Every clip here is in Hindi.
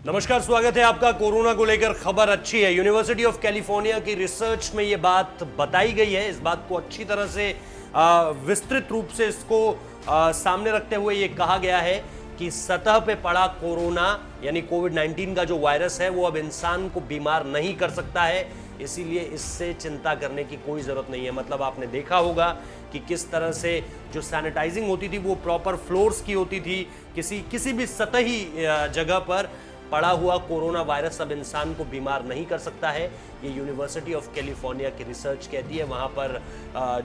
नमस्कार, स्वागत है आपका। कोरोना को लेकर खबर अच्छी है। यूनिवर्सिटी ऑफ कैलिफोर्निया की रिसर्च में ये बात बताई गई है। इस बात को अच्छी तरह से विस्तृत रूप से इसको सामने रखते हुए ये कहा गया है कि सतह पे पड़ा कोरोना यानी कोविड-19 का जो वायरस है वो अब इंसान को बीमार नहीं कर सकता है, इसीलिए इससे चिंता करने की कोई ज़रूरत नहीं है। मतलब आपने देखा होगा कि किस तरह से जो सैनिटाइजिंग होती थी वो प्रॉपर फ्लोर्स की होती थी। किसी भी सतही जगह पर पड़ा हुआ कोरोना वायरस अब इंसान को बीमार नहीं कर सकता है। ये यूनिवर्सिटी ऑफ कैलिफोर्निया की रिसर्च कहती है। वहाँ पर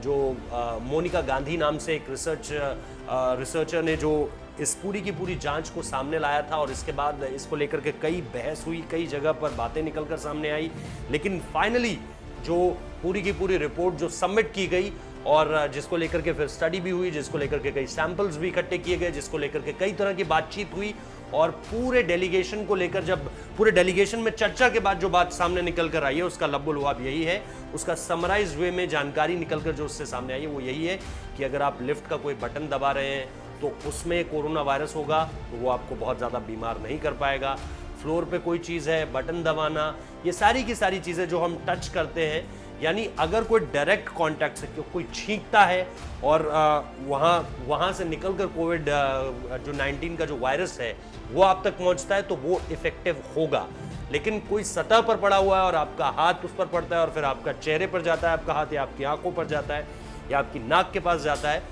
जो मोनिका गांधी नाम से एक रिसर्चर ने जो इस पूरी की पूरी जांच को सामने लाया था और इसके बाद इसको लेकर के कई बहस हुई, कई जगह पर बातें निकलकर सामने आई, लेकिन फाइनली जो पूरी की पूरी रिपोर्ट जो सबमिट की गई और जिसको लेकर के फिर स्टडी भी हुई, जिसको लेकर के कई सैंपल्स भी इकट्ठे किए गए, जिसको लेकर के कई तरह की बातचीत हुई और पूरे डेलीगेशन को लेकर जब पूरे डेलीगेशन में चर्चा के बाद जो बात सामने निकल कर आई है उसका लब्बुलुआब यही है। उसका समराइज वे में जानकारी निकल कर जो उससे सामने आई है वो यही है कि अगर आप लिफ्ट का कोई बटन दबा रहे हैं तो उसमें कोरोना वायरस होगा तो वो आपको बहुत ज़्यादा बीमार नहीं कर पाएगा। फ्लोर पे कोई चीज़ है, बटन दबाना, ये सारी की सारी चीज़ें जो हम टच करते हैं, यानी अगर कोई डायरेक्ट कांटेक्ट से कोई छींकता है और वहाँ से निकलकर कोविड जो 19 का जो वायरस है वो आप तक पहुँचता है तो वो इफेक्टिव होगा। लेकिन कोई सतह पर पड़ा हुआ है और आपका हाथ उस पर पड़ता है और फिर आपका चेहरे पर जाता है आपका हाथ, या आपकी आंखों पर जाता है या आपकी नाक के पास जाता है,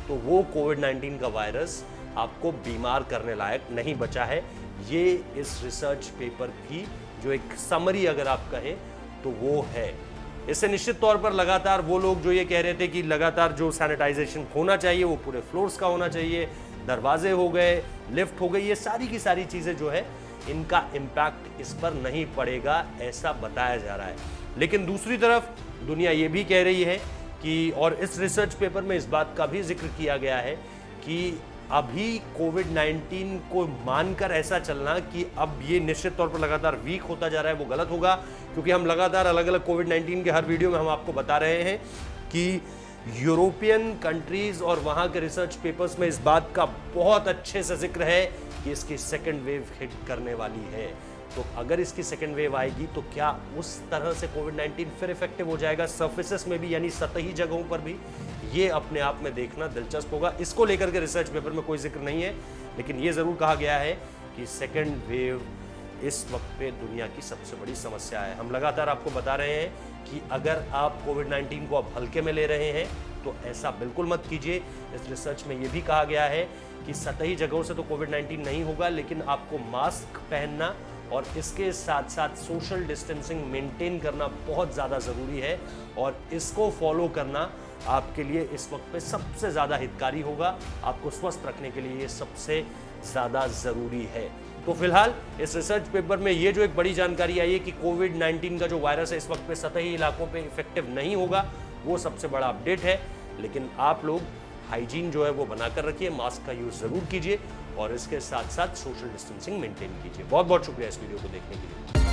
तो वो कोविड-19 का वायरस आपको बीमार करने लायक नहीं बचा है। ये इस रिसर्च पेपर की जो एक समरी अगर आप कहें तो वो है। इससे निश्चित तौर पर लगातार वो लोग जो ये कह रहे थे कि लगातार जो सैनिटाइजेशन होना चाहिए वो पूरे फ्लोर्स का होना चाहिए, दरवाजे हो गए, लिफ्ट हो गई, ये सारी की सारी चीज़ें जो है इनका इम्पैक्ट इस पर नहीं पड़ेगा ऐसा बताया जा रहा है। लेकिन दूसरी तरफ दुनिया ये भी कह रही है कि, और इस रिसर्च पेपर में इस बात का भी जिक्र किया गया है कि अभी कोविड-19 को मानकर ऐसा चलना कि अब ये निश्चित तौर पर लगातार वीक होता जा रहा है वो गलत होगा, क्योंकि हम लगातार अलग अलग कोविड-19 के हर वीडियो में हम आपको बता रहे हैं कि यूरोपियन कंट्रीज और वहाँ के रिसर्च पेपर्स में इस बात का बहुत अच्छे से जिक्र है कि इसकी सेकेंड वेव हिट करने वाली है। तो अगर इसकी सेकेंड वेव आएगी तो क्या उस तरह से कोविड-19 फिर इफेक्टिव हो जाएगा सर्फेसेस में भी, यानी सतही जगहों पर भी? ये अपने आप में देखना दिलचस्प होगा। इसको लेकर के रिसर्च पेपर में कोई जिक्र नहीं है, लेकिन ये ज़रूर कहा गया है कि सेकेंड वेव इस वक्त पे दुनिया की सबसे बड़ी समस्या है। हम लगातार आपको बता रहे हैं कि अगर आप कोविड-19 को अब हल्के में ले रहे हैं तो ऐसा बिल्कुल मत कीजिए। इस रिसर्च में ये भी कहा गया है कि सतही जगहों से तो कोविड-19 नहीं होगा, लेकिन आपको मास्क पहनना और इसके साथ साथ सोशल डिस्टेंसिंग मेंटेन करना बहुत ज़्यादा ज़रूरी है और इसको फॉलो करना आपके लिए इस वक्त पे सबसे ज़्यादा हितकारी होगा। आपको स्वस्थ रखने के लिए ये सबसे ज़्यादा ज़रूरी है। तो फिलहाल इस रिसर्च पेपर में ये जो एक बड़ी जानकारी आई है कि कोविड-19 का जो वायरस है इस वक्त पे सतही इलाकों पे इफेक्टिव नहीं होगा, वो सबसे बड़ा अपडेट है। लेकिन आप लोग हाइजीन जो है वो बनाकर रखिए, मास्क का यूज़ ज़रूर कीजिए और इसके साथ साथ सोशल डिस्टेंसिंग मेंटेन कीजिए। बहुत बहुत शुक्रिया इस वीडियो को देखने के लिए।